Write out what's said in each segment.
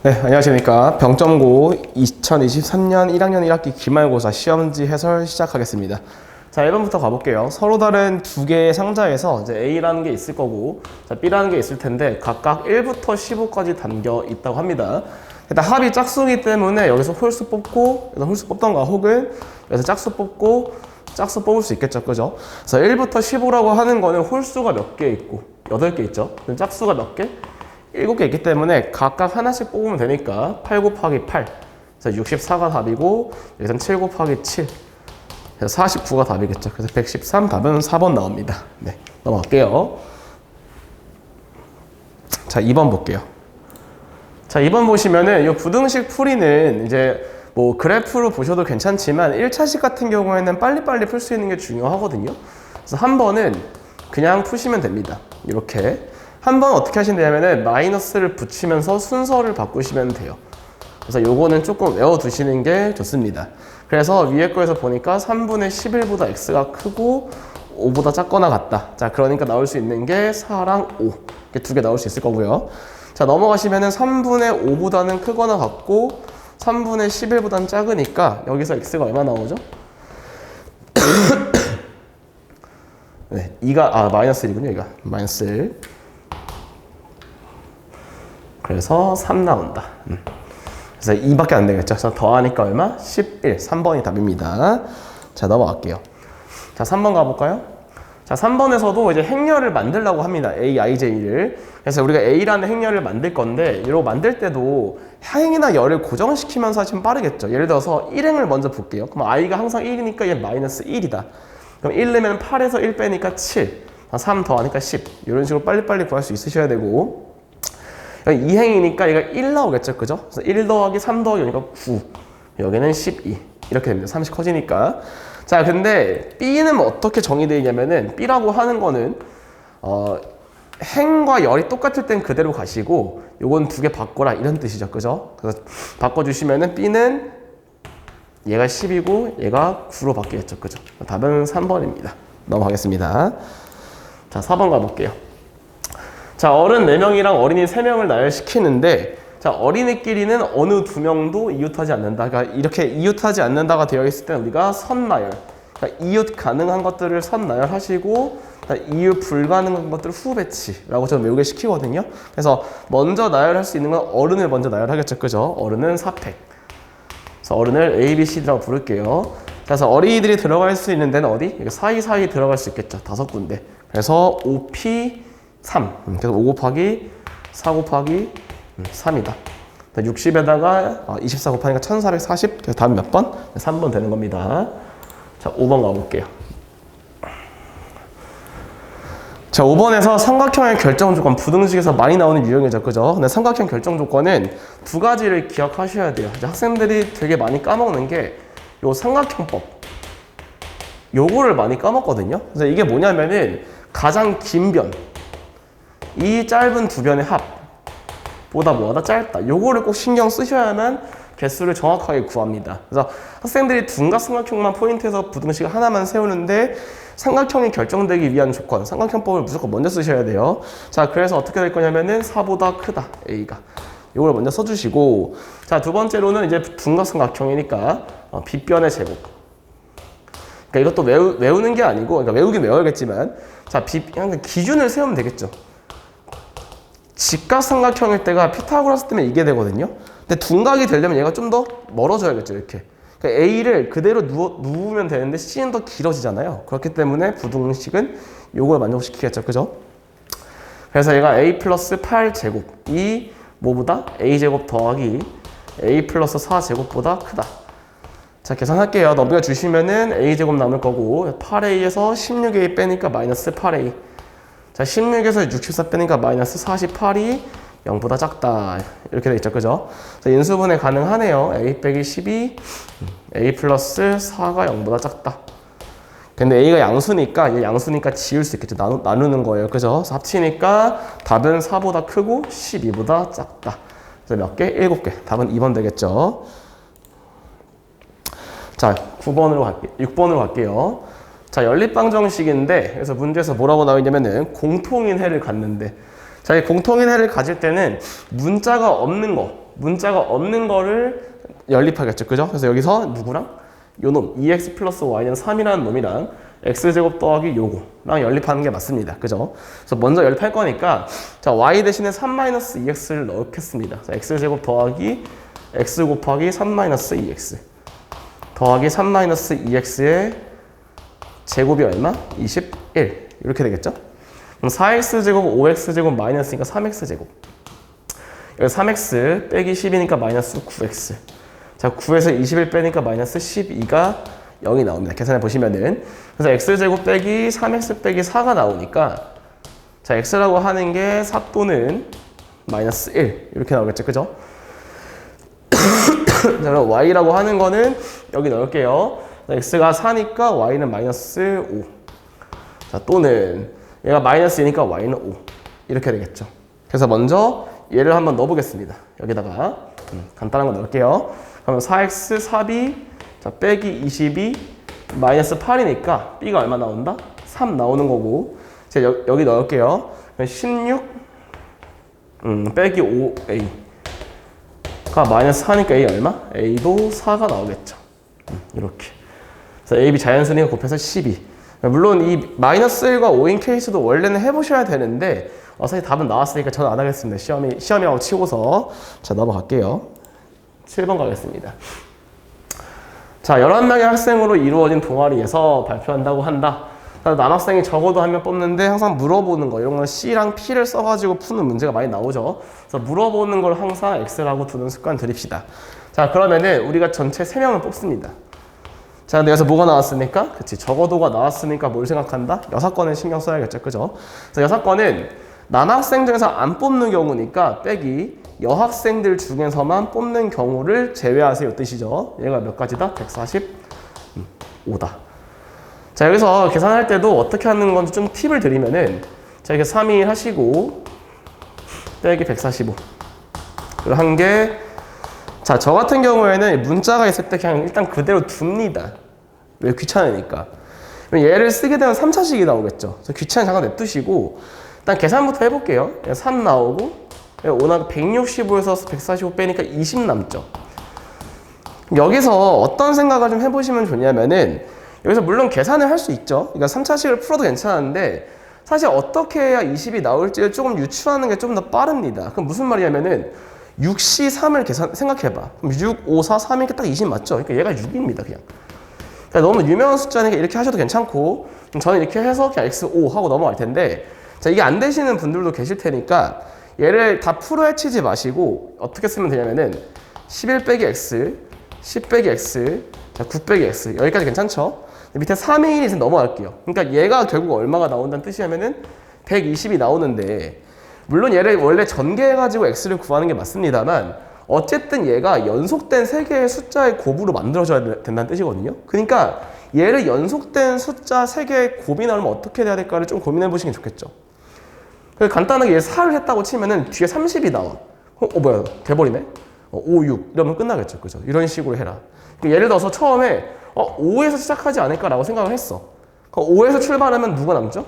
네, 안녕하십니까. 병점고 2023년 1학년 1학기 기말고사 시험지 해설 시작하겠습니다. 자, 1번부터 가볼게요. 서로 다른 두 개의 상자에서 이제 A라는 게 있을 거고, 자, B라는 게 있을 텐데, 각각 1부터 15까지 담겨 있다고 합니다. 일단 합이 짝수이기 때문에 여기서 홀수 뽑고, 여기서 홀수 뽑던가, 혹은 여기서 짝수 뽑고, 짝수 뽑을 수 있겠죠, 그죠? 그래서 1부터 15라고 하는 거는 홀수가 몇 개 있고, 8개 있죠? 그럼 짝수가 몇 개? 7개 있기 때문에 각각 하나씩 뽑으면 되니까 8 곱하기 8, 그래서 64가 답이고, 여기서는 7 곱하기 7, 그래서 49가 답이겠죠. 그래서 113 답은 4번 나옵니다. 네, 넘어갈게요. 자, 2번 볼게요. 자, 2번 보시면은 이 부등식 풀이는 이제 뭐 그래프로 보셔도 괜찮지만 1차식 같은 경우에는 빨리빨리 풀 수 있는 게 중요하거든요. 그래서 한 번은 그냥 푸시면 됩니다. 이렇게 한 번 어떻게 하신다면은 마이너스를 붙이면서 순서를 바꾸시면 돼요. 그래서 요거는 조금 외워두시는 게 좋습니다. 그래서 위에 거에서 보니까 3분의 11보다 x가 크고 5보다 작거나 같다. 자, 그러니까 나올 수 있는 게 4랑 5. 이렇게 두 개 나올 수 있을 거고요. 자, 넘어가시면은 3분의 5보다는 크거나 같고 3분의 11보다는 작으니까 여기서 x가 얼마 나오죠? 네, 2가 마이너스 1이군요. 이거 마이너스 1. 그래서 3 나온다. 그래서 2밖에 안 되겠죠. 그래서 더하니까 얼마? 11. 3번이 답입니다. 자, 넘어갈게요. 자, 3번 가볼까요? 자, 3번에서도 이제 행렬을 만들려고 합니다. A, I, J를. 그래서 우리가 A라는 행렬을 만들 건데, 이거 만들 때도 하행이나 열을 고정시키면서 하시면 빠르겠죠. 예를 들어서 1행을 먼저 볼게요. 그럼 I가 항상 1이니까 얘 마이너스 1이다. 그럼 1 내면 8에서 1 빼니까 7. 3 더하니까 10. 이런 식으로 빨리빨리 구할 수 있으셔야 되고, 2행이니까 얘가 1 나오겠죠, 그죠? 그래서 1 더하기 3 더하기 여기가 9. 여기는 12. 이렇게 됩니다. 30 커지니까. 자, 근데 B는 어떻게 정의되어 있냐면은 B라고 하는 거는 행과 열이 똑같을 땐 그대로 가시고 요건 두 개 바꿔라 이런 뜻이죠, 그죠? 그래서 바꿔주시면은 B는 얘가 10이고 얘가 9로 바뀌겠죠, 그죠? 답은 3번입니다. 넘어가겠습니다. 자, 4번 가볼게요. 자, 어른 4명이랑 어린이 3명을 나열시키는데, 자, 어린이끼리는 어느 2명도 이웃하지 않는다. 그러니까 이렇게 이웃하지 않는다가 되어 있을 때 우리가 선나열. 그러니까 이웃 가능한 것들을 선나열하시고, 이웃 불가능한 것들을 후배치라고 저는 외우게 시키거든요. 그래서 먼저 나열할 수 있는 건 어른을 먼저 나열하겠죠, 그죠? 어른은 4팩. 그래서 어른을 A, B, C라고 부를게요. 그래서 어린이들이 들어갈 수 있는 데는 어디? 사이사이 들어갈 수 있겠죠. 5군데. 그래서 5P 3. 그래서 5 곱하기 4 곱하기 3이다. 60에다가 24 곱하니까 1440. 그래서 다음 몇 번? 3번 되는 겁니다. 자, 5번 가볼게요. 자, 5번에서 삼각형의 결정 조건, 부등식에서 많이 나오는 유형이죠, 그죠? 근데 삼각형 결정 조건은 두 가지를 기억하셔야 돼요. 이제 학생들이 되게 많이 까먹는 게 요 삼각형법. 요거를 많이 까먹거든요. 그래서 이게 뭐냐면은 가장 긴 변. 이 짧은 두 변의 합보다 뭐하다 짧다. 요거를 꼭 신경 쓰셔야만 개수를 정확하게 구합니다. 그래서 학생들이 둔각 삼각형만 포인트에서 부등식 하나만 세우는데 삼각형이 결정되기 위한 조건, 삼각형법을 무조건 먼저 쓰셔야 돼요. 자, 그래서 어떻게 될 거냐면은 4보다 크다, A가. 요걸 먼저 써주시고, 자, 두 번째로는 이제 둔각 삼각형이니까 빗변의 제곱. 그러니까 이것도 외우는 게 아니고, 그러니까 외우긴 외워야겠지만, 자, 그냥 기준을 세우면 되겠죠. 직각 삼각형일 때가 피타고라스 때문에 이게 되거든요. 근데 둔각이 되려면 얘가 좀 더 멀어져야겠죠, 이렇게. 그러니까 A를 그대로 누우면 되는데 C는 더 길어지잖아요. 그렇기 때문에 부등식은 요걸 만족시키겠죠, 그죠? 그래서 얘가 A 플러스 8제곱, 이 뭐보다? A제곱 더하기 A 플러스 4제곱보다 크다. 자, 계산할게요. 넘겨주시면은 A제곱 남을 거고 8A에서 16A 빼니까 마이너스 8A. 자, 16에서 64 빼니까 마이너스 48이 0보다 작다. 이렇게 돼 있죠, 그죠? 자, 인수분해 가능하네요. A 빼기 12, A 플러스 4가 0보다 작다. 근데 A가 양수니까, 얘 양수니까 지울 수 있겠죠. 나누는 거예요, 그죠? 그래서 합치니까 답은 4보다 크고 12보다 작다. 그래서 몇 개? 7개. 답은 2번 되겠죠. 자, 6번으로 갈게요. 자, 연립방정식인데, 그래서 문제에서 뭐라고 나와 있냐면은 공통인 해를 갖는데, 자, 이 공통인 해를 가질 때는 문자가 없는 거, 문자가 없는 거를 연립하겠죠. 그죠? 그래서 여기서 누구랑? 요 놈, 2x 플러스 y는 3이라는 놈이랑 x제곱 더하기 요거랑 연립하는 게 맞습니다. 그죠? 그래서 먼저 연립할 거니까 자, y 대신에 3-2x를 넣겠습니다. 자, x제곱 더하기 x 곱하기 3-2x 더하기 3-2x의 제곱이 얼마? 21 이렇게 되겠죠? 그럼 4x제곱 5x제곱 마이너스니까 3x제곱 여기 3x 빼기 10이니까 마이너스 9x 자 9에서 21 빼니까 마이너스 12가 0이 나옵니다. 계산해 보시면은 그래서 x제곱 빼기 3x 빼기 4가 나오니까 자 x라고 하는 게 4 또는 마이너스 1 이렇게 나오겠죠. 그죠? 자 그럼 y라고 하는 거는 여기 넣을게요. x가 4니까 y는 마이너스 5 자 또는 얘가 마이너스 2니까 y는 5 이렇게 되겠죠. 그래서 먼저 얘를 한번 넣어보겠습니다. 여기다가 간단한 거 넣을게요. 그러면 4x 4b 자 빼기 22 마이너스 8이니까 b가 얼마 나온다? 3 나오는 거고 제가 여기 넣을게요. 16 빼기 5a 가 마이너스 4니까 a 얼마? a도 4가 나오겠죠. 이렇게 그래서 a, b 자연수니까 곱해서 12 물론 이 마이너스 1과 5인 케이스도 원래는 해보셔야 되는데 사실 답은 나왔으니까 저는 안 하겠습니다. 시험이라고 치고서 자 넘어갈게요. 7번 가겠습니다. 자 11명의 학생으로 이루어진 동아리에서 발표한다고 한다. 남학생이 적어도 한 명 뽑는데 항상 물어보는 거 이런 건 C랑 P를 써가지고 푸는 문제가 많이 나오죠. 그래서 물어보는 걸 항상 X라고 두는 습관 들입시다. 자 그러면은 우리가 전체 3명을 뽑습니다. 자 근데 여기서 뭐가 나왔으니까? 그치 적어도가 나왔으니까 뭘 생각한다? 여사건을 신경 써야겠죠. 그죠? 그래서 여사건은 남학생 중에서 안 뽑는 경우니까 빼기 여학생들 중에서만 뽑는 경우를 제외하세요 뜻이죠. 얘가 몇 가지다? 145다. 자 여기서 계산할 때도 어떻게 하는 건지 좀 팁을 드리면은 자 이렇게 3일 하시고 빼기 145 한 게 자 저 같은 경우에는 문자가 있을 때 그냥 일단 그대로 둡니다. 왜? 귀찮으니까. 얘를 쓰게 되면 3차식이 나오겠죠. 그래서 귀찮은 잠깐 냅두시고 일단 계산부터 해볼게요. 3 나오고 5 나오고 165에서 145 빼니까 20 남죠. 여기서 어떤 생각을 좀 해보시면 좋냐면은 여기서 물론 계산을 할 수 있죠. 그러니까 3차식을 풀어도 괜찮은데 사실 어떻게 해야 20이 나올지를 조금 유추하는 게 좀 더 빠릅니다. 그럼 무슨 말이냐면은 6시 3을 생각해봐. 그럼 6, 5, 4, 3이니까 딱 20 맞죠? 그러니까 얘가 6입니다, 그냥. 그러니까 너무 유명한 숫자니까 이렇게 하셔도 괜찮고 저는 이렇게 해서 그냥 x5 하고 넘어갈 텐데 자 이게 안 되시는 분들도 계실 테니까 얘를 다 풀어 헤치지 마시고 어떻게 쓰면 되냐면은 11 빼기 x, 10 빼기 x, 자, 9 빼기 x 여기까지 괜찮죠? 밑에 3의 1이 이제 넘어갈게요. 그러니까 얘가 결국 얼마가 나온다는 뜻이냐면은 120이 나오는데 물론 얘를 원래 전개해가지고 x를 구하는 게 맞습니다만 어쨌든 얘가 연속된 3개의 숫자의 곱으로 만들어져야 된다는 뜻이거든요. 그러니까 얘를 연속된 숫자 3개의 곱이 나오면 어떻게 돼야 될까를 좀 고민해 보시는 게 좋겠죠. 간단하게 얘 4를 했다고 치면은 뒤에 30이 나와. 뭐야 돼버리네. 5, 6 이러면 끝나겠죠. 그죠? 이런 식으로 해라. 예를 들어서 처음에 5에서 시작하지 않을까라고 생각을 했어. 5에서 출발하면 누가 남죠?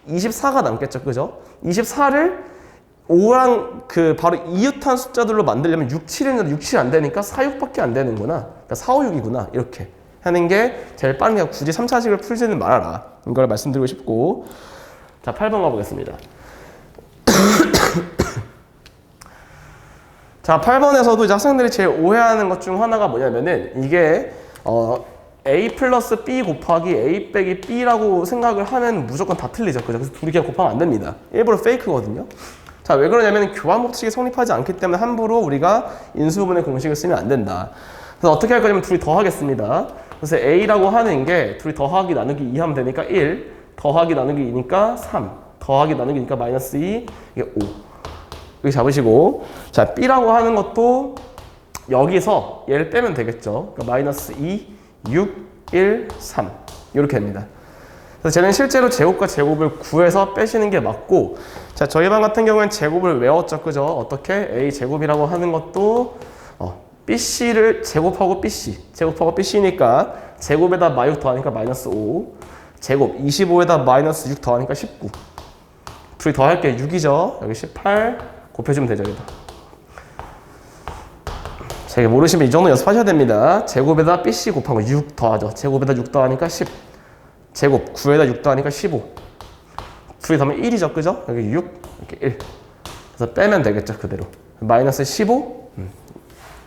24가 남겠죠. 그죠? 24를 5랑 그 바로 이웃한 숫자들로 만들려면 6, 7인데 6, 7 안 되니까 4, 6밖에 안 되는구나. 그러니까 4, 5, 6이구나. 이렇게 하는 게 제일 빠른 게 굳이 3차식을 풀지는 말아라. 이걸 말씀드리고 싶고 자 8번 가보겠습니다. 자 8번에서도 이제 학생들이 제일 오해하는 것 중 하나가 뭐냐면은 이게 A 플러스 B 곱하기 A 빼기 B라고 생각을 하면 무조건 다 틀리죠. 그죠? 그래서 둘이 그냥 곱하면 안 됩니다. 일부러 페이크거든요. 자, 왜 그러냐면 교환 법칙이 성립하지 않기 때문에 함부로 우리가 인수분해 공식을 쓰면 안 된다. 그래서 어떻게 할 거냐면 둘이 더하겠습니다. 그래서 A라고 하는 게 둘이 더하기 나누기 2 하면 되니까 1, 더하기 나누기 2니까 3, 더하기 나누기 2니까 마이너스 2, 이게 5. 여기 잡으시고 자, B라고 하는 것도 여기서 얘를 빼면 되겠죠. 그러니까 마이너스 2, 6, 1, 3 이렇게 됩니다. 그래서 쟤는 실제로 제곱과 제곱을 구해서 빼시는 게 맞고 자 저희 반 같은 경우엔 제곱을 외웠죠. 그죠? 어떻게? A 제곱이라고 하는 것도 BC를 제곱하고 BC니까 제곱에다 마이너스 6 더하니까 마이너스 5 제곱 25에다 마이너스 6 더하니까 19 둘이 더할게 6이죠. 여기 18 곱해주면 되죠. 여기다. 자, 이게 모르시면 이 정도 연습하셔야 됩니다. 제곱에다 BC 곱한 거 6 더하죠. 제곱에다 6 더하니까 10. 제곱 9에다 6 더하니까 15. 2에 더하면 1이죠. 그죠? 여기 6, 이렇게 1. 그래서 빼면 되겠죠. 그대로. 마이너스 15.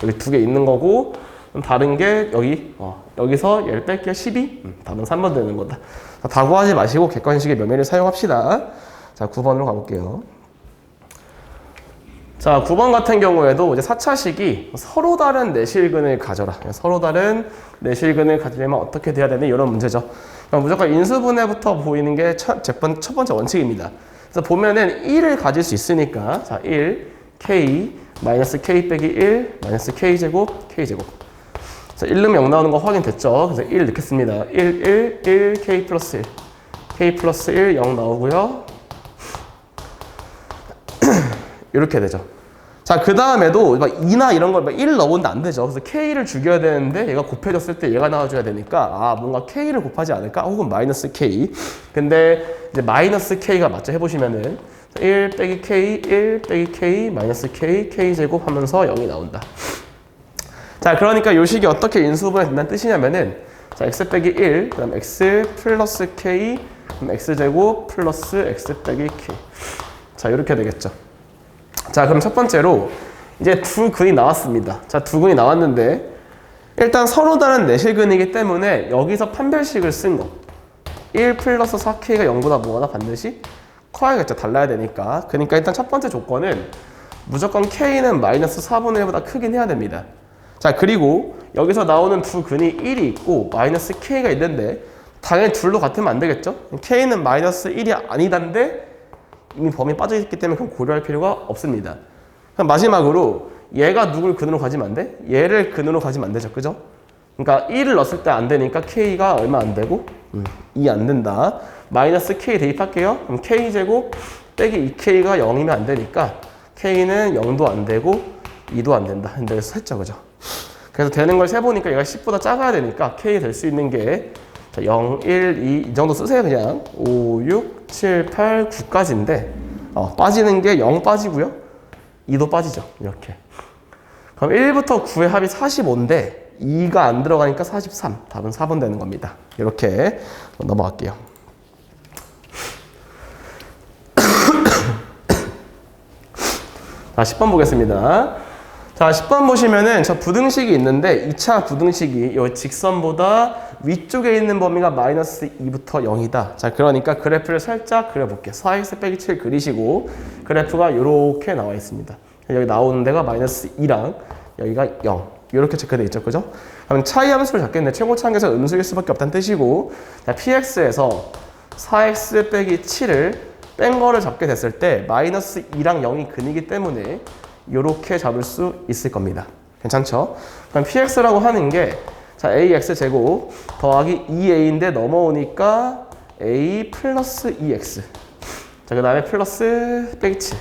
여기 두 개 있는 거고, 다른 게 여기, 여기서 10 뺄게요. 12. 답은 3번 되는 거다. 자, 다 구하지 마시고 객관식의 면면을 사용합시다. 자, 9번으로 가볼게요. 자, 9번 같은 경우에도 이제 4차식이 서로 다른 내실근을 가져라. 서로 다른 내실근을 가지려면 어떻게 돼야 되는 이런 문제죠. 무조건 인수분해부터 보이는 게 첫 번째 원칙입니다. 그래서 보면은 1을 가질 수 있으니까, 자, 1, k, 마이너스 k 빼기 1, 마이너스 k제곱, k제곱. 자, 1 넣으면 0 나오는 거 확인됐죠? 그래서 1 넣겠습니다. 1, k 플러스 1. k 플러스 1, 0 나오고요. 이렇게 되죠. 자, 그 다음에도 막 2나 이런 걸 1 넣으면 안 되죠. 그래서 k를 죽여야 되는데 얘가 곱해졌을 때 얘가 나와줘야 되니까 뭔가 k를 곱하지 않을까? 혹은 마이너스 k. 근데 이제 마이너스 k가 맞죠? 해보시면은 1 빼기 k, 1 빼기 k, 마이너스 k, k제곱 하면서 0이 나온다. 자, 그러니까 이 식이 어떻게 인수분해 된다는 뜻이냐면은, 자, x 빼기 1, 그 다음 x 플러스 k, 그럼 x제곱 플러스 x 빼기 k. 자, 이렇게 되겠죠. 자, 그럼 첫 번째로 이제 두 근이 나왔습니다. 자, 두 근이 나왔는데 일단 서로 다른 내실근이기 때문에 여기서 판별식을 쓴 거. 1 플러스 4k가 0보다 뭐하다 반드시 커야겠죠. 달라야 되니까. 그러니까 일단 첫 번째 조건은 무조건 k는 마이너스 4분의 1보다 크긴 해야 됩니다. 자, 그리고 여기서 나오는 두 근이 1이 있고 마이너스 k가 있는데 당연히 둘로 같으면 안 되겠죠. k는 마이너스 1이 아니단데 이미 범위 빠져있기 때문에 그럼 고려할 필요가 없습니다. 그럼 마지막으로 얘가 누굴 근으로 가지면 안 돼? 얘를 근으로 가지면 안 되죠. 그죠? 그러니까 1을 넣었을 때 안 되니까 k가 얼마 안 되고 2 안 된다. 마이너스 k 대입할게요. 그럼 k제곱 빼기 2k가 0이면 안 되니까 k는 0도 안 되고 2도 안 된다. 근데 했죠. 그죠? 그래서 되는 걸 세보니까 얘가 10보다 작아야 되니까 k 될 수 있는 게 0, 1, 2 이 정도 쓰세요. 그냥 5, 6, 7, 8, 9까지인데 빠지는 게 0 빠지고요. 2도 빠지죠. 이렇게. 그럼 1부터 9의 합이 45인데 2가 안 들어가니까 43. 답은 4번 되는 겁니다. 이렇게 넘어갈게요. 자, 10번 보겠습니다. 자, 10번 보시면은 저 부등식이 있는데 2차 부등식이 이 직선보다 위쪽에 있는 범위가 마이너스 2부터 0이다. 자, 그러니까 그래프를 살짝 그려볼게요. 4x 빼기 7 그리시고 그래프가 이렇게 나와 있습니다. 여기 나오는 데가 마이너스 2랑 여기가 0. 이렇게 체크되어 있죠. 그죠? 그럼 차이 함수를 잡겠는데 최고차항에서 음수일 수밖에 없다는 뜻이고, 자, px에서 4x 빼기 7을 뺀 거를 잡게 됐을 때 마이너스 2랑 0이 근이기 때문에 이렇게 잡을 수 있을 겁니다. 괜찮죠? 그럼 px라고 하는 게 자, ax 제곱 더하기 2a인데 넘어오니까 a 플러스 2x. 자, 그 다음에 플러스 빼기 7.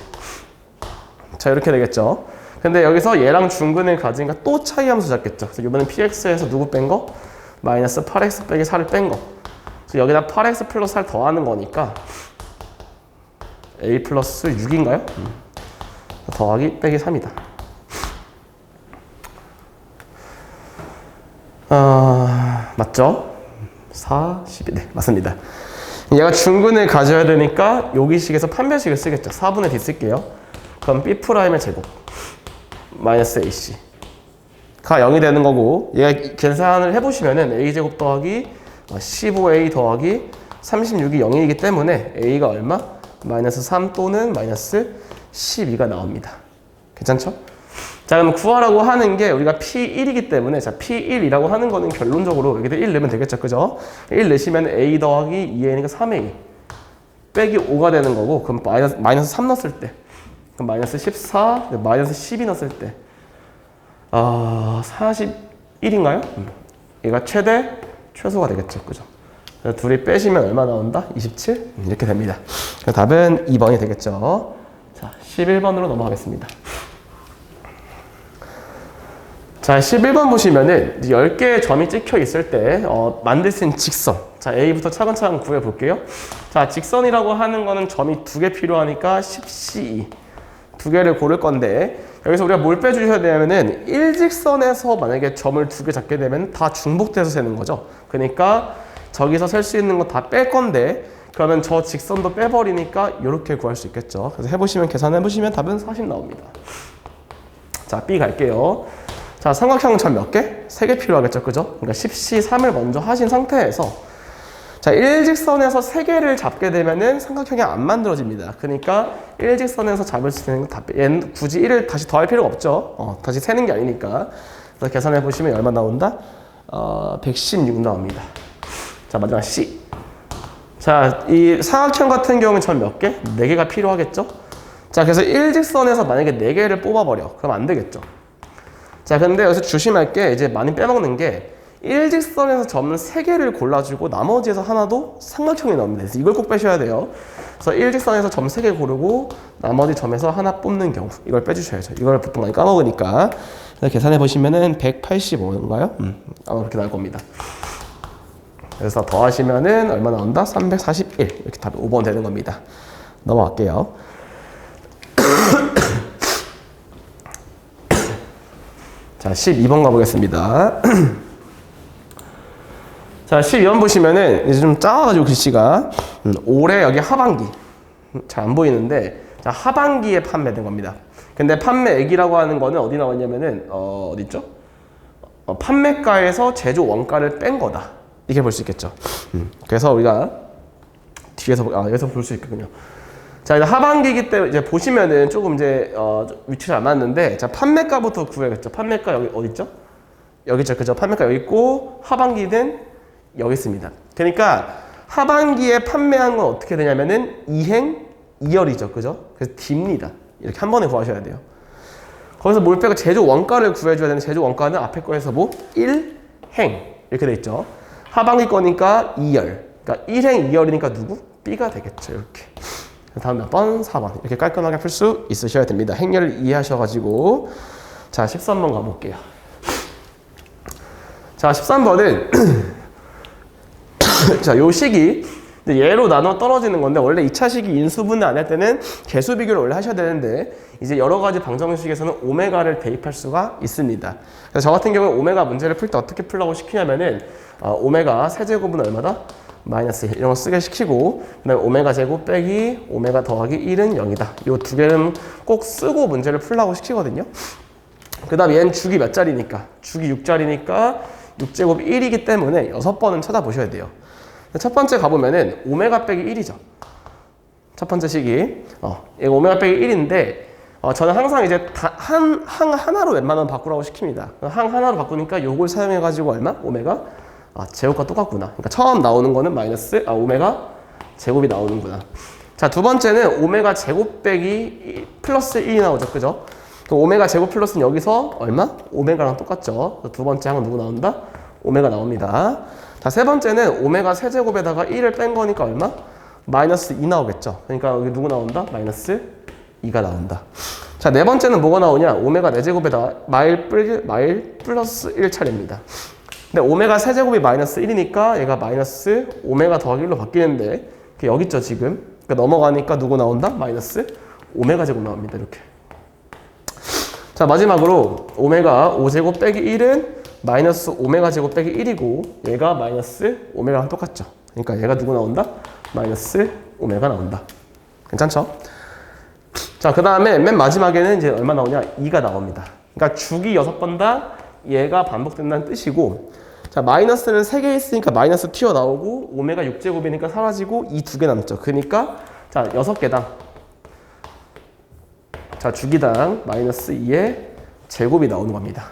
자, 이렇게 되겠죠. 근데 여기서 얘랑 중근을 가지니까 또 차이 함수 잡겠죠. 그래서 이번엔 px에서 누구 뺀 거? 마이너스 8x 빼기 4를 뺀 거. 그래서 여기다 8x 플러스 4를 더하는 거니까 a 플러스 6인가요? 더하기 빼기 3이다. 맞죠? 4, 12. 네, 맞습니다. 얘가 중근을 가져야 되니까 여기 식에서 판별식을 쓰겠죠. 4분의 d 쓸게요. 그럼 b'의 제곱 마이너스 ac 가 0이 되는 거고, 얘가 계산을 해보시면은 a제곱 더하기 15a 더하기 36이 0이기 때문에 a가 얼마? 마이너스 3 또는 마이너스 12가 나옵니다. 괜찮죠? 자, 그럼 구하라고 하는 게 우리가 P1이기 때문에, 자, P1이라고 하는 거는 결론적으로 여기다 1 넣으면 되겠죠. 그죠? 1 넣으시면 A 더하기 2A니까 3A 빼기 5가 되는 거고, 그럼 마이너스 3 넣었을 때, 그럼 마이너스 14, 마이너스 12 넣었을 때, 41인가요? 얘가 최소가 되겠죠. 그죠? 둘이 빼시면 얼마 나온다? 27? 이렇게 됩니다. 답은 2번이 되겠죠. 자, 11번으로 넘어가겠습니다. 자, 11번 보시면은 10개의 점이 찍혀 있을 때 만들 수 있는 직선. 자, A부터 차근차근 구해 볼게요. 자, 직선이라고 하는 거는 점이 2개 필요하니까 10C2. 두 개를 고를 건데 여기서 우리가 뭘 빼주셔야 되냐면은 일직선에서 만약에 점을 두 개 잡게 되면 다 중복돼서 세는 거죠. 그러니까 저기서 셀 수 있는 거 다 뺄 건데 그러면 저 직선도 빼버리니까 이렇게 구할 수 있겠죠. 그래서 해보시면 계산해보시면 답은 40 나옵니다. 자, B 갈게요. 자, 삼각형 점 몇 개? 3개 필요하겠죠, 그죠? 그러니까 10시 3을 먼저 하신 상태에서 자, 일직선에서 3개를 잡게 되면은 삼각형이 안 만들어집니다. 그러니까 일직선에서 잡을 수 있는 거 얘는 굳이 1을 다시 더할 필요가 없죠. 다시 세는 게 아니니까. 그래서 계산해 보시면 얼마 나온다? 116 나옵니다. 자, 마지막 C. 자, 이 삼각형 같은 경우는 점 몇 개? 4개가 필요하겠죠? 자, 그래서 일직선에서 만약에 4개를 뽑아버려. 그럼 안 되겠죠. 자, 근데 여기서 조심할 게 이제 많이 빼먹는 게 일직선에서 점은 3개를 골라주고 나머지에서 하나도 삼각형이 나옵니다. 그래서 이걸 꼭 빼셔야 돼요. 그래서 일직선에서 점 3개 고르고 나머지 점에서 하나 뽑는 경우 이걸 빼주셔야죠. 이걸 보통 많이 까먹으니까. 그래서 계산해 보시면은 185인가요? 아마 그렇게 나올 겁니다. 그래서 더하시면은 얼마 나온다? 341 이렇게 답이 5번 되는 겁니다. 넘어갈게요. 자, 12번 가보겠습니다. 자, 12번 보시면은 이제 좀 작아가지고 글씨가 올해 여기 하반기 잘 안 보이는데 자, 하반기에 판매된 겁니다. 근데 판매액이라고 하는 거는 어디 나왔냐면은 어디 있죠? 판매가에서 제조 원가를 뺀 거다. 이렇게 볼 수 있겠죠. 그래서 우리가 뒤에서 여기서 볼 수 있겠군요. 자, 이제 하반기이기 때문에 이제 보시면은 조금 이제 위치를 안 맞는데 자, 판매가부터 구해야겠죠. 판매가 여기 어디 있죠? 여기 있죠, 그죠? 판매가 여기 있고 하반기는 여기 있습니다. 그러니까 하반기에 판매한 건 어떻게 되냐면은 2행 2열이죠, 그죠? 그래서 D입니다. 이렇게 한 번에 구하셔야 돼요. 거기서 뭘 빼고 제조 원가를 구해줘야 되는 제조 원가는 앞에 거에서 뭐 1행 이렇게 돼 있죠. 하반기 거니까 2열. 그러니까 1행 2열이니까 누구? B가 되겠죠, 이렇게. 다음 몇 번? 4번. 이렇게 깔끔하게 풀 수 있으셔야 됩니다. 행렬을 이해하셔가지고. 자, 13번 가볼게요. 자, 13번은 자, 요 식이 얘로 나눠 떨어지는 건데 원래 2차 식이 인수분해 안 할 때는 개수 비교를 원래 하셔야 되는데 이제 여러 가지 방정식에서는 오메가를 대입할 수가 있습니다. 그래서 저 같은 경우는 오메가 문제를 풀 때 어떻게 풀라고 시키냐면은 오메가 세제곱은 얼마다? 마이너스 1 이런 거 쓰게 시키고 그 다음에 오메가 제곱 빼기 오메가 더하기 1은 0이다. 요 두 개는 꼭 쓰고 문제를 풀라고 시키거든요. 그 다음 얘는 주기 몇 자리니까? 주기 6자리니까 6제곱 1이기 때문에 6번은 찾아보셔야 돼요. 첫 번째 가보면은 오메가 빼기 1이죠. 첫 번째 식이 얘가 오메가 빼기 1인데 저는 항상 이제 항 하나로 웬만하면 바꾸라고 시킵니다. 항 하나로 바꾸니까 요걸 사용해가지고 얼마? 오메가 제곱과 똑같구나. 그러니까 처음 나오는 거는 마이너스 오메가 제곱이 나오는구나. 자, 두 번째는 오메가 제곱 빼기 플러스 1이 나오죠, 그죠? 그럼 오메가 제곱 플러스는 여기서 얼마? 오메가랑 똑같죠. 두 번째 항은 누구 나온다? 오메가 나옵니다. 자, 세 번째는 오메가 세제곱에다가 1을 뺀 거니까 얼마? 마이너스 2 나오겠죠. 그러니까 여기 누구 나온다? 마이너스 2가 나온다. 자, 네 번째는 뭐가 나오냐? 오메가 4제곱에다가 마일 플러스 1 차례입니다. 근데 오메가 세제곱이 마이너스 1이니까 얘가 마이너스 오메가 더하기 1로 바뀌는데 여기 있죠, 지금. 그러니까 넘어가니까 누구 나온다? 마이너스 오메가 제곱 나옵니다. 이렇게. 자, 마지막으로 오메가 5제곱 빼기 1은 마이너스 오메가 제곱 빼기 1이고 얘가 마이너스 오메가랑 똑같죠. 그러니까 얘가 누구 나온다? 마이너스 오메가 나온다. 괜찮죠? 자, 그 다음에 맨 마지막에는 이제 얼마 나오냐? 2가 나옵니다. 그러니까 주기 6번 다 얘가 반복된다는 뜻이고 자, 마이너스는 3개 있으니까 마이너스 튀어나오고 오메가 6제곱이니까 사라지고 2 2개 남죠. 그러니까 자, 6개당 자, 주기당 마이너스 2의 제곱이 나오는 겁니다.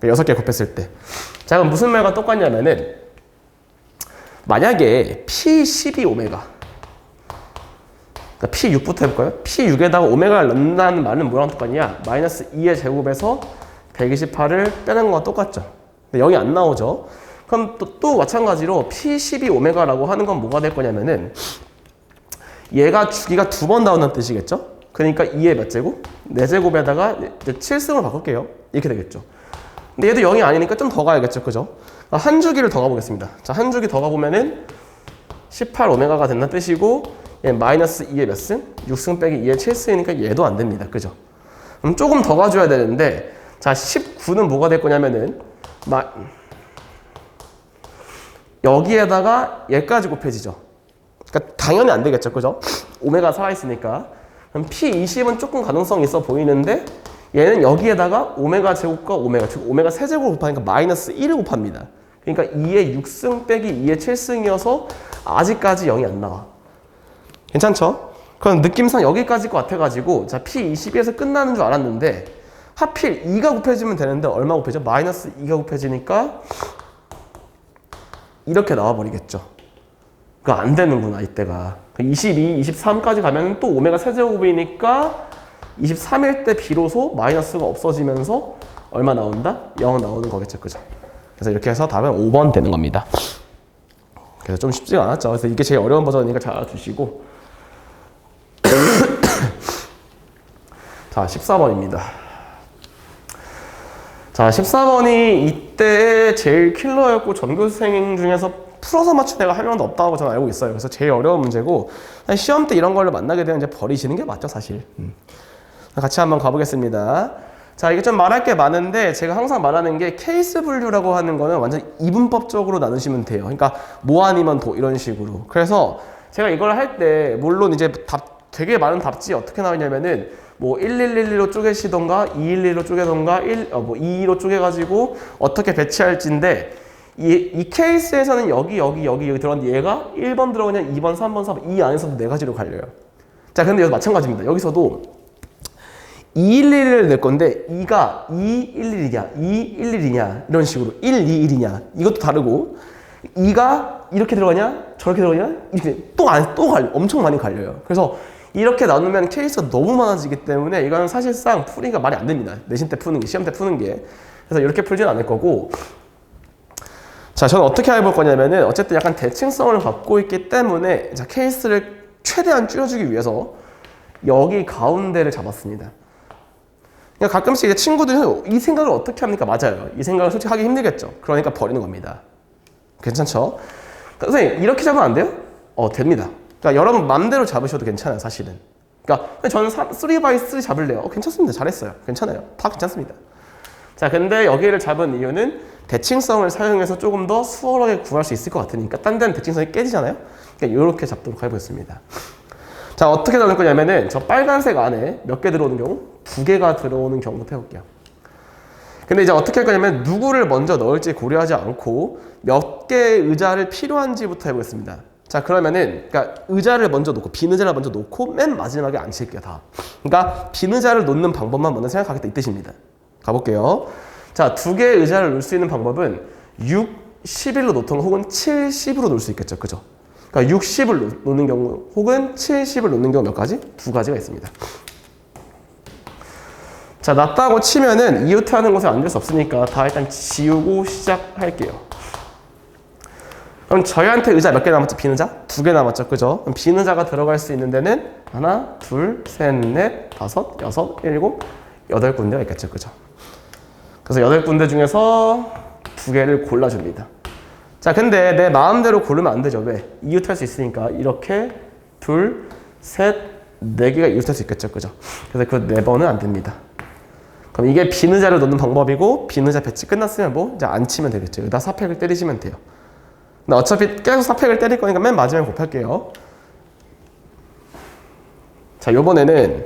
6개 곱했을 때. 자, 그럼 무슨 말과 똑같냐면은 만약에 P12 오메가 그러니까 P6부터 해볼까요? P6에다가 오메가를 넣는다는 말은 뭐랑 똑같냐? 마이너스 2의 제곱에서 128을 빼는 거와 똑같죠. 근데 0이 안 나오죠. 그럼 또 마찬가지로 P12 오메가라고 하는 건 뭐가 될 거냐면은 얘가 주기가 2번 나온다는 뜻이겠죠? 그러니까 2의 몇 제곱? 4제곱에다가 7승을 바꿀게요. 이렇게 되겠죠. 근데 얘도 0이 아니니까 좀 더 가야겠죠. 그죠? 한 주기를 더 가보겠습니다. 자, 한 주기 더 가보면은 18 오메가가 된다는 뜻이고 얘 마이너스 2의 몇 승? 6승 빼기 2의 7승이니까 얘도 안 됩니다. 그죠? 그럼 조금 더 가져야 되는데, 자, 19는 뭐가 될 거냐면은, 여기에다가 얘까지 곱해지죠. 그러니까 당연히 안 되겠죠. 그죠? 오메가 살아있으니까. 그럼 P20은 조금 가능성이 있어 보이는데, 얘는 여기에다가 오메가 제곱과 오메가, 즉 오메가 세제곱을 곱하니까 마이너스 1을 곱합니다. 그러니까 2의 6승 빼기 2의 7승이어서 아직까지 0이 안 나와. 괜찮죠? 그럼 느낌상 여기까지일 것 같아가지고, 자, P22에서 끝나는 줄 알았는데, 하필 2가 곱해지면 되는데, 얼마 곱해져? 마이너스 2가 곱해지니까, 이렇게 나와버리겠죠. 그거 안 되는구나, 이때가. 22, 23까지 가면 또 오메가 세제곱이니까, 23일 때 비로소 마이너스가 없어지면서, 얼마 나온다? 0 나오는 거겠죠. 그죠? 그래서 이렇게 해서 답은 5번 되는 겁니다. 그래서 좀 쉽지가 않았죠. 그래서 이게 제일 어려운 버전이니까 잘 알아두시고. 자, 14번입니다. 자, 14번이 이때 제일 킬러였고 전교생 중에서 풀어서 맞춘 애가 한 명도 없다고 저는 알고 있어요. 그래서 제일 어려운 문제고 시험 때 이런 걸로 만나게 되면 이제 버리시는 게 맞죠, 사실. 같이 한번 가보겠습니다. 자, 이게 좀 말할 게 많은데 제가 항상 말하는 게 케이스 분류라고 하는 거는 완전 이분법적으로 나누시면 돼요. 그러니까 뭐 아니면 도 이런 식으로. 그래서 제가 이걸 할 때 물론 이제 되게 많은 답지 어떻게 나오냐면은 뭐 1111로 쪼개시던가 211로 쪼개던가 22로 쪼개가지고 어떻게 배치할지인데 이 케이스에서는 여기 들어갔는데 얘가 1번 들어가냐 2번 3번 4번 이 안에서도 4가지로 갈려요. 자, 근데 여기서 마찬가지입니다. 여기서도 211을 낼 건데 2가 211이냐 211이냐 이런 식으로 121이냐 이것도 다르고 2가 이렇게 들어가냐 저렇게 들어가냐 이렇게 또 갈려 엄청 많이 갈려요. 그래서 이렇게 나누면 케이스가 너무 많아지기 때문에 이거는 사실상 풀이가 말이 안 됩니다. 내신 때 푸는 게 시험 때 푸는 게. 그래서 이렇게 풀지는 않을 거고 자, 저는 어떻게 해볼 거냐면은 어쨌든 약간 대칭성을 갖고 있기 때문에 자, 케이스를 최대한 줄여주기 위해서 여기 가운데를 잡았습니다. 그러니까 가끔씩 이제 친구들이 이 생각을 어떻게 합니까? 맞아요. 이 생각을 솔직히 하기 힘들겠죠. 그러니까 버리는 겁니다. 괜찮죠? 선생님 이렇게 잡으면 안 돼요? 됩니다. 그러니까 여러분 맘대로 잡으셔도 괜찮아요, 사실은. 그러니까 저는 3x3 잡을래요. 괜찮습니다. 잘했어요. 괜찮아요. 다 괜찮습니다. 자, 근데 여기를 잡은 이유는 대칭성을 사용해서 조금 더 수월하게 구할 수 있을 것 같으니까 딴 데는 대칭성이 깨지잖아요. 그러니까 이렇게 잡도록 해보겠습니다. 자, 어떻게 나눌 거냐면은 저 빨간색 안에 몇 개 들어오는 경우? 2개가 들어오는 경우부터 해볼게요. 근데 이제 어떻게 할 거냐면 누구를 먼저 넣을지 고려하지 않고 몇 개의 의자를 필요한지부터 해보겠습니다. 자, 그러면은 그러니까 의자를 먼저 놓고 빈 의자를 먼저 놓고 맨 마지막에 앉힐게요, 다. 그러니까 빈 의자를 놓는 방법만 먼저 생각하겠다 이 뜻입니다. 가볼게요. 자, 2개의 의자를 놓을 수 있는 방법은 6, 11로 놓던가 혹은 7, 10으로 놓을 수 있겠죠, 그죠? 그러니까 60을 놓는 경우 혹은 70을 놓는 경우 몇 가지? 2가지가 있습니다. 자, 낮다고 치면은 이웃하는 곳에 앉을 수 없으니까 다 일단 지우고 시작할게요. 그럼 저희한테 의자 몇 개 남았죠? 빈 의자? 2개 남았죠, 그죠? 그럼 빈 의자가 들어갈 수 있는 데는 하나, 둘, 셋, 넷, 다섯, 여섯, 일곱, 8군데가 있겠죠, 그죠? 그래서 8군데 중에서 2개를 골라줍니다. 자, 근데 내 마음대로 고르면 안 되죠. 왜? 이웃할 수 있으니까 이렇게 둘, 셋, 4개가 이웃할 수 있겠죠, 그죠? 그래서 그 4번은 안 됩니다. 그럼 이게 빈 의자를 놓는 방법이고 빈 의자 배치 끝났으면 뭐 이제 안 치면 되겠죠. 여기다 4팩을 때리시면 돼요. 근데 어차피 계속 4팩을 때릴 거니까 맨 마지막에 곱할게요. 자, 요번에는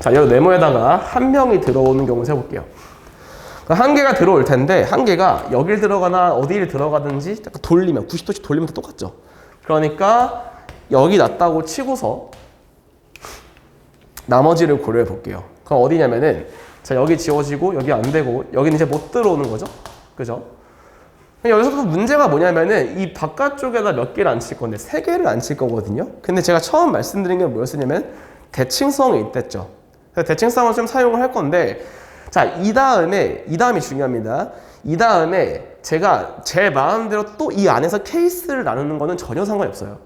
자, 요 네모에다가 한 명이 들어오는 경우 세볼게요. 한 개가 들어올 텐데 한 개가 여길 들어가나 어디를 들어가든지 돌리면 90도씩 돌리면 다 똑같죠. 그러니까 여기 놨다고 치고서 나머지를 고려해 볼게요. 그럼 어디냐면은 자, 여기 지워지고 여기 안 되고 여기는 이제 못 들어오는 거죠. 그죠? 여기서도 문제가 뭐냐면은 이 바깥쪽에다 몇 개를 안 칠 건데 3개를 안 칠 거거든요. 근데 제가 처음 말씀드린 게 뭐였냐면 대칭성이 있댔죠. 그래서 대칭성을 좀 사용을 할 건데 자, 이 다음이 중요합니다. 이 다음에 제가 제 마음대로 또 이 안에서 케이스를 나누는 거는 전혀 상관이 없어요.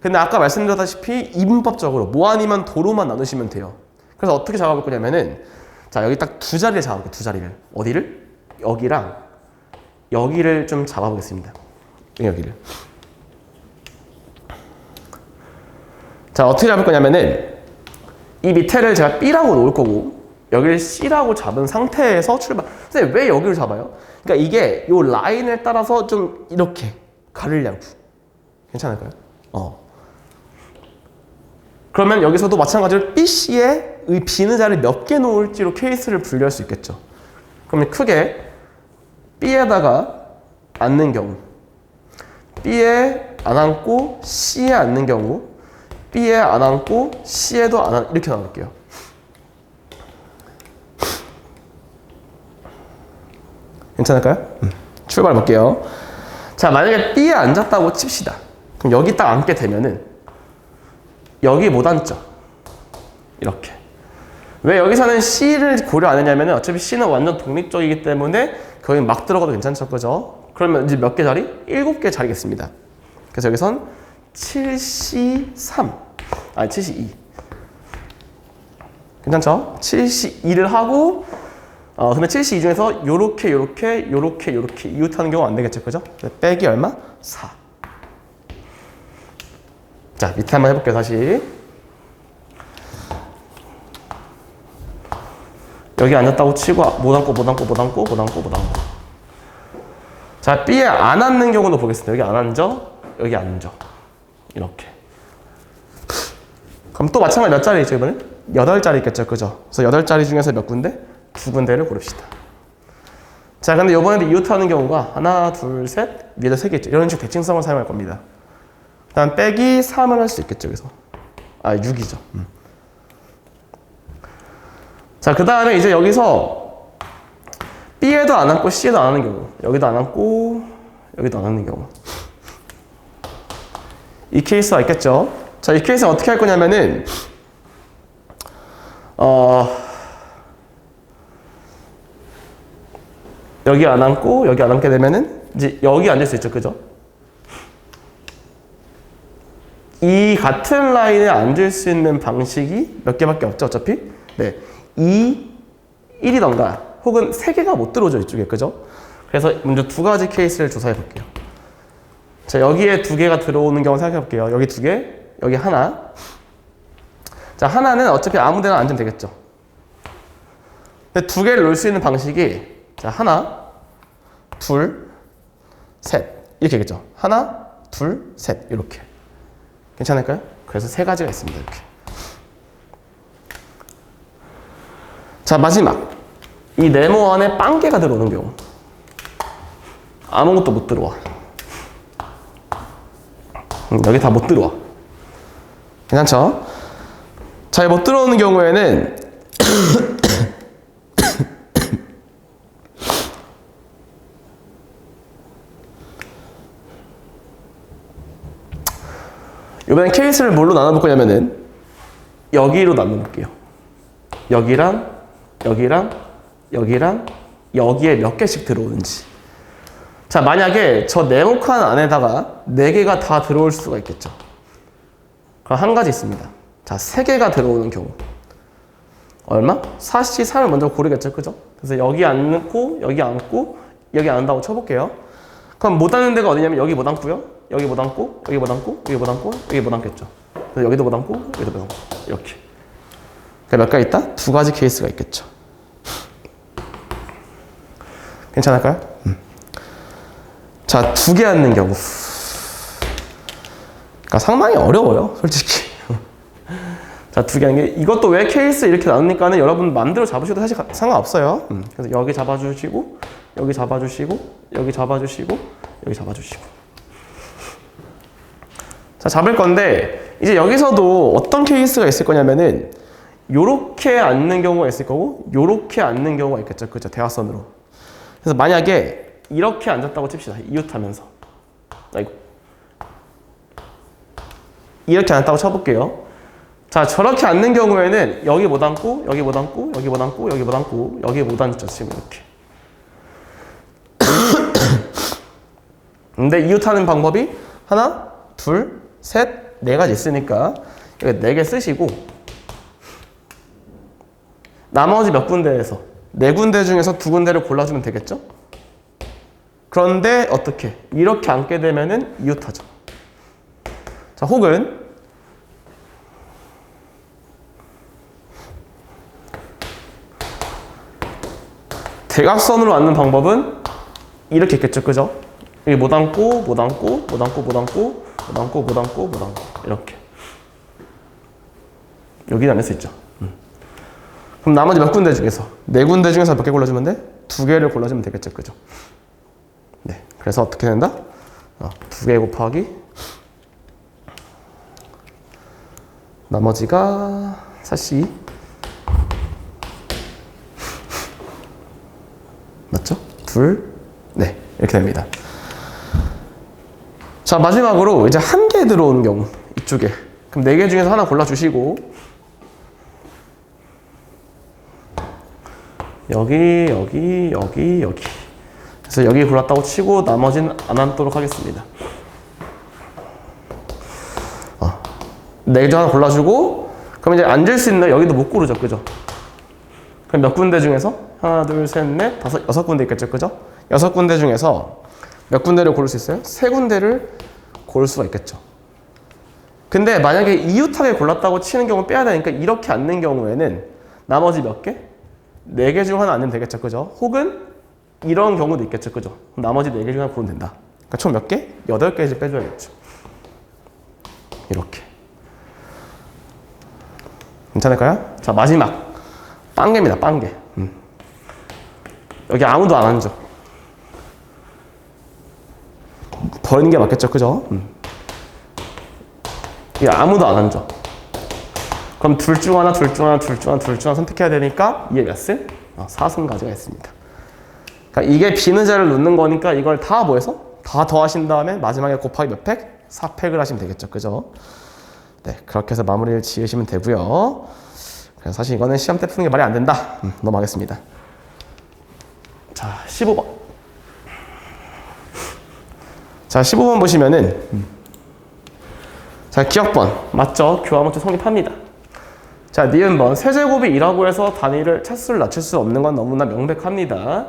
근데 아까 말씀드렸다시피 이분법적으로 뭐 아니면 도로만 나누시면 돼요. 그래서 어떻게 잡아볼 거냐면은 자, 여기 딱 2자리를 잡아볼게요. 2자리를. 어디를? 여기랑 여기를 좀 잡아보겠습니다. 여기를. 자, 어떻게 잡을 거냐면은 이 밑에를 제가 B라고 놓을 거고 여기를 C라고 잡은 상태에서 출발. 선생님 왜 여기를 잡아요? 그러니까 이게 요 라인을 따라서 좀 이렇게 가르려고. 괜찮을까요? 그러면 여기서도 마찬가지로 BC에 이 비는 자리를 몇 개 놓을지로 케이스를 분류할 수 있겠죠. 그러면 크게 B에다가 앉는 경우, B에 안 앉고 C에 앉는 경우, B에 안 앉고 C에도 안 앉, 이렇게 나눌게요. 괜찮을까요? 출발 볼게요. 자, 만약에 B에 앉았다고 칩시다. 그럼 여기 딱 앉게 되면은 여기 못 앉죠. 이렇게. 왜 여기서는 C를 고려 안 했냐면은 어차피 C는 완전 독립적이기 때문에 거기 막 들어가도 괜찮죠, 그죠? 그러면 이제 몇 개 자리? 7개 자리겠습니다. 그래서 여기선 7C3, 아니 7C2. 괜찮죠? 7C2를 하고, 근데 7C2 중에서 요렇게 이웃하는 경우 안 되겠죠, 그죠? 빼기 얼마? 4. 자, 밑에 한번 해볼게요, 다시. 여기 앉았다고 치고 못 앉고. 자, B에 안 앉는 경우도 보겠습니다. 여기 안 앉아, 여기 앉아. 이렇게. 그럼 또 마찬가지 몇 자리죠, 이번에? 8자리 있겠죠, 그죠? 그래서 8자리 중에서 몇 군데? 2군데를 고릅시다. 자, 근데 이번에도 이웃하는 경우가 하나, 둘, 셋, 위에다 3개 있죠. 이런 식으로 대칭성을 사용할 겁니다. 다음 빼기 3을 할 수 있겠죠, 여기서. 6이죠. 자, 그 다음에 이제 여기서 B에도 안 앉고 C에도 안 앉는 경우, 여기도 안 앉고 여기도 안 앉는 경우, 이 케이스가 있겠죠. 자, 이 케이스는 어떻게 할 거냐면은 여기 안 앉고 여기 안 앉게 되면은 이제 여기 앉을 수 있죠, 그죠? 이 같은 라인에 앉을 수 있는 방식이 몇 개밖에 없죠, 어차피. 네, 2, 1이던가 혹은 3개가 못 들어오죠, 이쪽에, 그죠? 그래서 먼저 2가지 케이스를 조사해 볼게요. 자, 여기에 2개가 들어오는 경우 생각해 볼게요. 여기 2개, 여기 하나. 자, 하나는 어차피 아무 데나 앉으면 되겠죠. 근데 2개를 놓을 수 있는 방식이, 자, 하나, 둘, 셋. 이렇게겠죠. 하나, 둘, 셋. 이렇게. 괜찮을까요? 그래서 3가지가 있습니다, 이렇게. 자, 마지막. 이 네모 안에 빵개가 들어오는 경우. 아무것도 못 들어와. 여기 다 못 들어와. 괜찮죠? 자, 못 들어오는 경우에는 이번엔 케이스를 뭘로 나눠볼 거냐면은 여기로 나눠볼게요. 여기랑 여기에 몇 개씩 들어오는지. 자, 만약에 저 네모칸 안에다가 4개가 다 들어올 수가 있겠죠. 그럼 한 가지 있습니다. 자, 3개가 들어오는 경우. 얼마? 4C3을 먼저 고르겠죠, 그죠? 그래서 여기 앉고, 여기 앉고, 여기 앉는다고 쳐볼게요. 그럼 못 앉는 데가 어디냐면 여기 못 앉고요. 여기 못 앉고, 여기 못 앉고, 여기 못 앉고, 여기 못 앉겠죠. 그래서 여기도 못 앉고, 여기도 못 앉고. 이렇게. 그러니까 몇 가지 있다? 2가지 케이스가 있겠죠. 괜찮을까요? 자, 2개 앉는 경우. 그러니까 상당히 어려워요, 솔직히. 자, 2개 앉는 게, 이것도 왜 케이스 이렇게 나누니까는 여러분 마음대로 잡으셔도 사실 상관없어요. 그래서 여기 잡아주시고, 여기 잡아주시고, 여기 잡아주시고, 여기 잡아주시고. 자, 잡을 건데, 이제 여기서도 어떤 케이스가 있을 거냐면은, 요렇게 앉는 경우가 있을 거고, 요렇게 앉는 경우가 있겠죠. 그죠? 대화선으로. 그래서 만약에 이렇게 앉았다고 칩시다. 이웃하면서. 아이고. 이렇게 앉았다고 쳐볼게요. 자, 저렇게 앉는 경우에는 여기 못 앉고, 여기 못 앉고, 여기 못 앉고, 여기 못 앉고, 여기 못 앉죠. 지금 이렇게. 근데 이웃하는 방법이 하나, 둘, 셋, 4가지 있으니까 여기 4개 쓰시고 나머지 몇 군데에서 4군데 중에서 2군데를 골라주면 되겠죠? 그런데 어떻게? 이렇게 앉게 되면은 이웃하죠. 자, 혹은 대각선으로 앉는 방법은 이렇게 있겠죠, 그죠? 여기 못 앉고, 못 앉고, 못 앉고, 못 앉고, 못 앉고, 못 앉고, 못 앉고 이렇게 여기 앉을 수 있죠. 그럼 나머지 몇 군데 중에서 4군데 중에서 몇 개 골라주면 돼? 2개를 골라주면 되겠죠, 그죠? 네, 그래서 어떻게 된다? 2개 곱하기 나머지가 4C 맞죠? 네, 이렇게 됩니다. 자, 마지막으로 이제 1개 들어오는 경우 이쪽에 그럼 4개 중에서 하나 골라주시고 여기 그래서 여기 골랐다고 치고 나머지는 안 앉도록 하겠습니다. 4개 중 하나 골라주고 그럼 이제 앉을 수 있는 여기도 못 고르죠, 그죠? 그럼 몇 군데 중에서 하나, 둘, 셋, 넷, 다섯, 6군데 있겠죠, 그죠? 6군데 중에서 몇 군데를 고를 수 있어요? 3군데를 고를 수가 있겠죠. 근데 만약에 이웃하게 골랐다고 치는 경우 빼야 되니까 이렇게 앉는 경우에는 나머지 몇 개? 4개 중 하나 앉으면 되겠죠, 그죠? 혹은 이런 경우도 있겠죠, 그죠? 그럼 나머지 4개 중 하나 고르면 된다. 그러니까 총 몇 개? 8개씩 빼줘야겠죠. 이렇게. 괜찮을까요? 자, 마지막. 빵개입니다, 빵개. 여기 아무도 안 앉아. 버리는 게 맞겠죠, 그죠? 여기 아무도 안 앉아. 그럼 둘 중 하나 선택해야 되니까 이게 몇 승? 4승 가져가겠습니다. 그러니까 이게 비는 의자를 놓는 거니까 이걸 다 뭐해서? 다 더하신 다음에 마지막에 곱하기 몇 팩? 4팩을 하시면 되겠죠, 그죠? 네, 그렇게 해서 마무리를 지으시면 되고요. 그래서 사실 이거는 시험 때 푸는 게 말이 안 된다. 넘어가겠습니다. 자, 15번. 자, 15번 보시면은 자, 기억번 맞죠? 교환목적 성립합니다. 자, 니은번 세제곱이 2라고 해서 단위를 차수를 낮출 수 없는 건 너무나 명백합니다.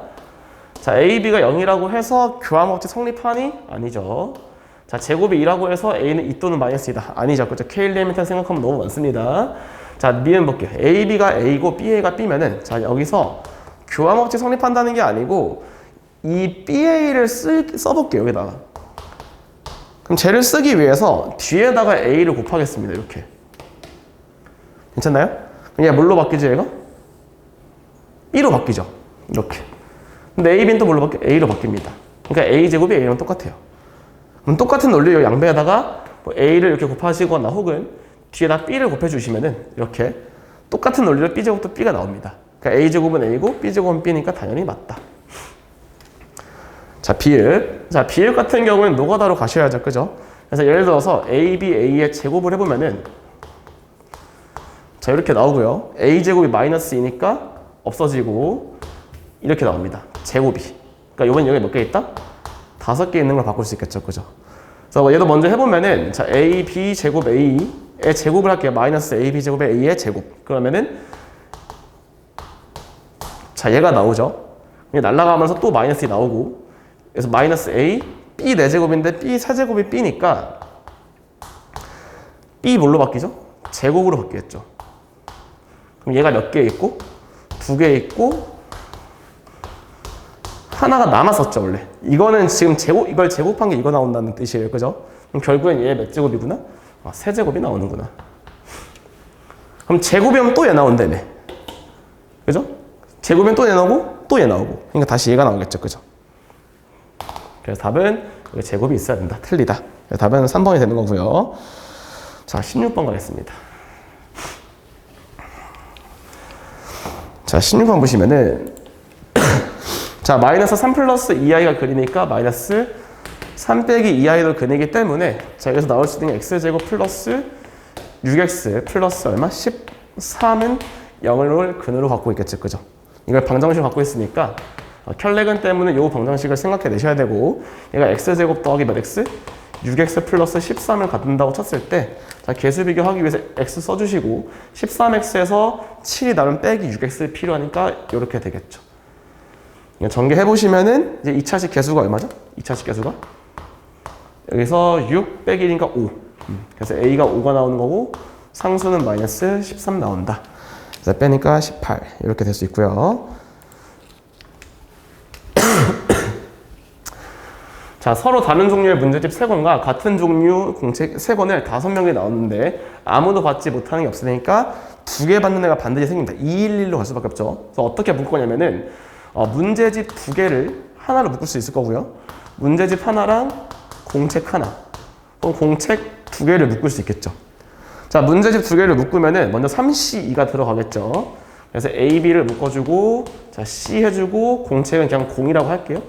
자, A, B가 0이라고 해서 교환목적 성립하니? 아니죠. 자, 제곱이 2라고 해서 A는 2 또는 마이너스 2다. 아니죠. 그렇죠? K-엘리멘트 생각하면 너무 많습니다. 자, 니은 볼게요. A, B가 A고 BA가 B면은 자, 여기서 교환목적 성립한다는 게 아니고 이 BA를 써볼게요. 여기다가. 그럼 쟤를 쓰기 위해서 뒤에다가 A를 곱하겠습니다. 이렇게. 괜찮나요? 그럼 얘가 뭘로 바뀌죠, 얘가? B로 바뀌죠. 이렇게. 근데 A, B는 또 뭘로 바뀌어요? A로 바뀝니다. 그러니까 A제곱이 A랑 똑같아요. 그럼 똑같은 논리로 양배에다가 뭐 A를 이렇게 곱하시거나 혹은 뒤에다 B를 곱해주시면은 이렇게 똑같은 논리로 B제곱도 B가 나옵니다. 그러니까 A제곱은 A고 B제곱은 B니까 당연히 맞다. 자, 비읍. 자, 비읍 같은 경우는 노가다로 가셔야죠, 그죠? 그래서 예를 들어서 A, B, A의 제곱을 해보면은 자, 이렇게 나오고요. A제곱이 마이너스 2니까 없어지고 이렇게 나옵니다. 제곱이. 그러니까 이번엔 여기 몇 개 있다? 5개 있는 걸 바꿀 수 있겠죠, 그죠? 그래서 얘도 먼저 해보면은 자, A, B 제곱 A의 제곱을 할게요. 마이너스 A, B 제곱에 A의 제곱. 그러면은 자, 얘가 나오죠. 날아가면서 또 마이너스 2 나오고 그래서 마이너스 A, B 4제곱인데 B 4제곱이 B니까 B 뭘로 바뀌죠? 제곱으로 바뀌겠죠. 그럼 얘가 몇 개 있고 2개 있고 하나가 남았었죠, 원래. 이거는 지금 이걸 제곱한 게 이거 나온다는 뜻이에요, 그죠? 그럼 결국엔 얘 몇 제곱이구나? 3제곱이 나오는구나. 그럼 제곱이면 또 얘 나온다며. 그죠? 제곱이면 또 얘 나오고 또 얘 나오고. 그러니까 다시 얘가 나오겠죠, 그죠? 그래서 답은 여기 제곱이 있어야 된다. 틀리다. 답은 3번이 되는 거고요. 자, 16번 가겠습니다. 자, 16번 보시면은 자, 마이너스 3 플러스 2i가 그리니까 마이너스 3 빼기 2i도 그리기 때문에 자, 여기서 나올 수 있는 x제곱 플러스 6x 플러스 얼마? 13은 0을 근으로 갖고 있겠죠, 그죠? 이걸 방정식을 갖고 있으니까 켤레근 때문에 이 방정식을 생각해 내셔야 되고 얘가 x제곱 더하기 몇 x? 6x 플러스 13을 갖는다고 쳤을 때 자, 개수 비교하기 위해서 x 써주시고 13x에서 7이 나면 빼기 6x 필요하니까 이렇게 되겠죠. 전개해 보시면은 이제 2차식 개수가 얼마죠? 2차식 개수가 여기서 6 빼기 1이니까 5. 그래서 A가 5가 나오는 거고 상수는 마이너스 13 나온다. 그래서 빼니까 18 이렇게 될 수 있고요. 자, 서로 다른 종류의 문제집 3권과 같은 종류 공책 3권을 5명이 나왔는데 아무도 받지 못하는 게 없으니까 2개 받는 애가 반드시 생깁니다. 211로 갈 수밖에 없죠. 그래서 어떻게 묶을 거냐면은 문제집 2개를 하나로 묶을 수 있을 거고요. 문제집 하나랑 공책 하나 또는 공책 2개를 묶을 수 있겠죠. 자, 문제집 2개를 묶으면은 먼저 3C2가 들어가겠죠. 그래서 A, B를 묶어주고 자, C 해주고 공책은 그냥 공이라고 할게요.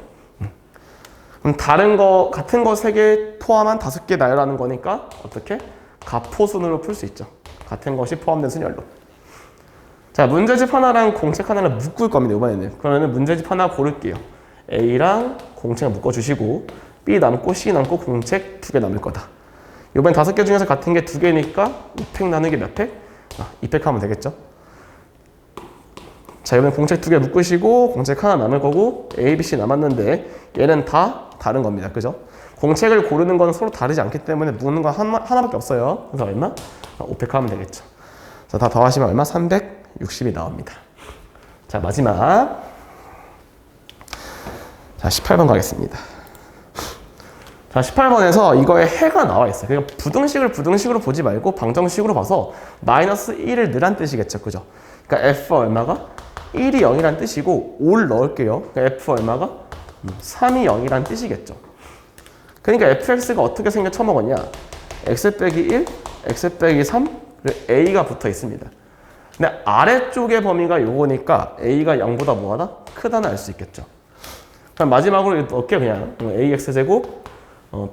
그럼 다른 거 같은 거 3개 포함한 5개 나열하는 거니까 어떻게? 가포순으로 풀 수 있죠. 같은 것이 포함된 순열로. 자, 문제집 하나랑 공책 하나를 묶을 겁니다. 이번에는. 그러면 문제집 하나 고를게요. A랑 공책 묶어주시고 B 남고 C 남고 공책 2개 남을 거다. 이번엔 5개 중에서 같은 게 2개니까 2팩 나누기 몇 팩? 2팩 하면 되겠죠. 자, 이번엔 공책 2개 묶으시고 공책 하나 남을 거고 A, B, C 남았는데 얘는 다 다른 겁니다. 그죠? 공책을 고르는 건 서로 다르지 않기 때문에 묶는 건 하나밖에 없어요. 그래서 얼마? 5팩 하면 되겠죠. 자, 다 더하시면 얼마? 360이 나옵니다. 자, 마지막. 자, 18번 가겠습니다. 자, 18번에서 이거에 해가 나와 있어요. 그러니까 부등식으로 보지 말고 방정식으로 봐서 마이너스 1을 넣으란 뜻이겠죠. 그죠? 그러니까 F 얼마가? 1이 0이란 뜻이고 5를 넣을게요. 그러니까 F 얼마가? 3이 0이란 뜻이겠죠. 그러니까 fx가 어떻게 생겨 처먹었냐? x 빼기 1, x 빼기 3, a가 붙어 있습니다. 근데 아래쪽의 범위가 요거니까 a가 0보다 뭐하다? 크다는 알 수 있겠죠. 그럼 마지막으로 넣을게요. 그냥 ax제곱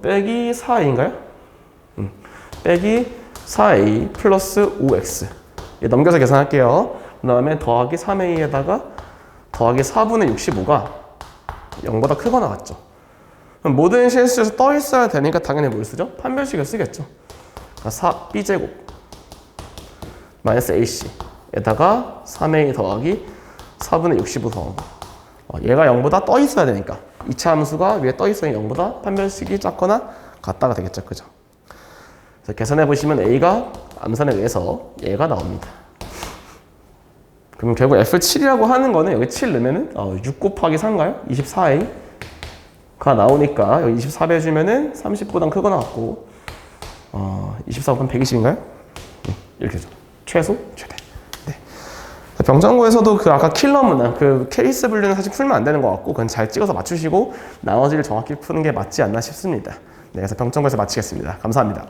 빼기 4a인가요? 빼기 4a 플러스 5x 넘겨서 계산할게요. 그 다음에 더하기 3a에다가 더하기 4분의 65가 0보다 크거나 같죠. 그럼 모든 실수에서 떠 있어야 되니까 당연히 뭘 쓰죠? 판별식을 쓰겠죠. 그러니까 b제곱 마이너스 ac에다가 3a 더하기 4분의 65 더한 거. 얘가 0보다 떠 있어야 되니까 2차 함수가 위에 떠 있어야 0보다 판별식이 작거나 같다가 되겠죠. 그죠? 그래서 계산해 보시면 a가 암산에 의해서 얘가 나옵니다. 그럼 결국 F7이라고 하는 거는 여기 7 넣으면은 6 곱하기 4인가요? 24a가 나오니까 여기 24 빼주면은 30보단 크거나 같고 24 곱하면 120인가요? 이렇게 되죠. 최소, 최대. 네. 병정고에서도 그 아까 킬러 문항, 그 케이스 분류는 사실 풀면 안 되는 것 같고 그건 잘 찍어서 맞추시고 나머지를 정확히 푸는 게 맞지 않나 싶습니다. 네, 그래서 병정고에서 마치겠습니다. 감사합니다.